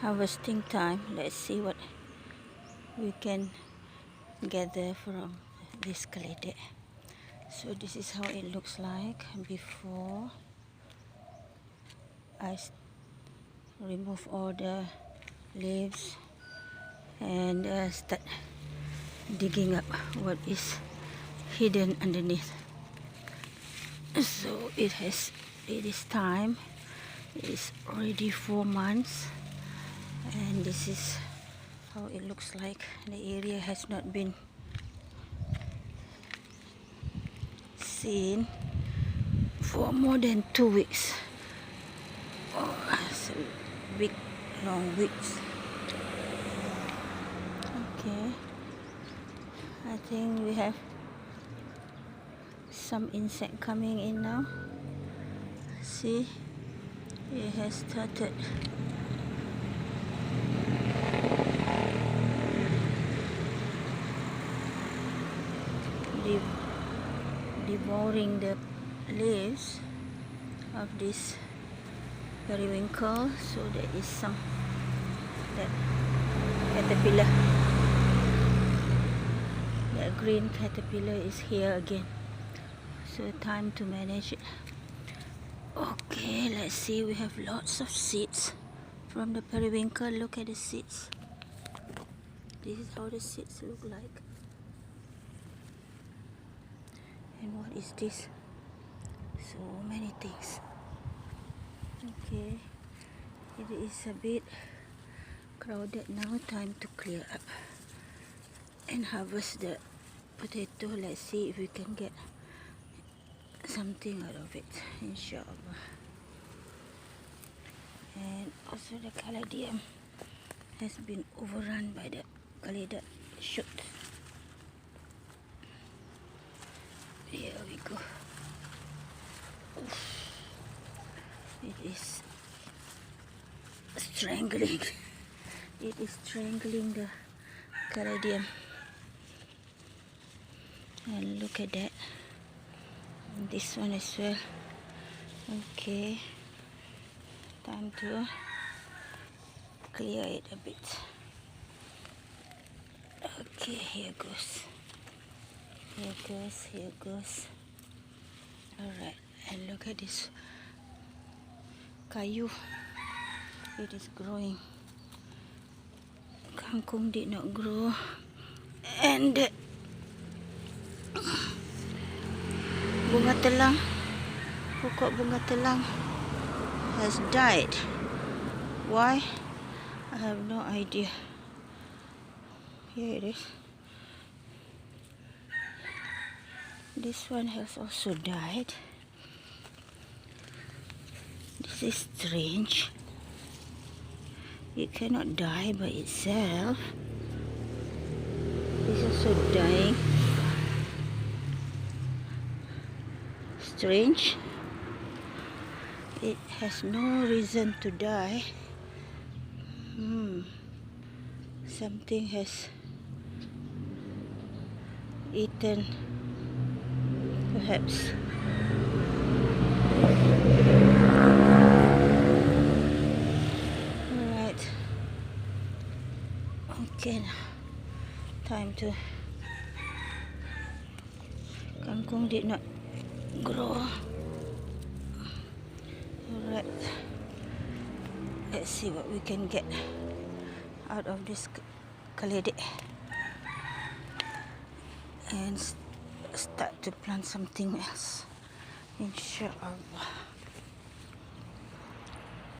harvesting time. Let's see what we can gather from this kalede. So this is how it looks like before I remove all the leaves and start digging up what is hidden underneath. So it is time. It is already 4 months, and this is how it looks like. The area has not been seen for more than 2 weeks. Oh, so big long weeks. Okay, I think we have some insect coming in now. See, it has started devouring the leaves of this periwinkle. So there is some that caterpillar. That green caterpillar is here again. So time to manage it. Okay, let's see. We have lots of seeds from the periwinkle. Look at the seeds. This is how the seeds look like. And what is this? So many things. Okay, it is a bit crowded now. Time to clear up and harvest the potato. Let's see if we can get something out of it, inshallah. And also the caladium has been overrun by the calida shoot. Here we go. Oof. It is strangling. It is strangling the caladium. And look at that. And this one as well. Okay. Time to clear it a bit. Okay, here goes. Here goes, here goes. Alright, and look at this kayu. It is growing. Kangkung did not grow. And bunga telang, pokok bunga telang has died. Why? I have no idea. Here it is. This one has also died. This is strange. It cannot die by itself. This is also dying. Strange. It has no reason to die. Something has eaten, perhaps. Alright. Okay. Time to. Kangkung did not grow. Alright. Let's see what we can get out of this kalede and start to plant something else, inshallah.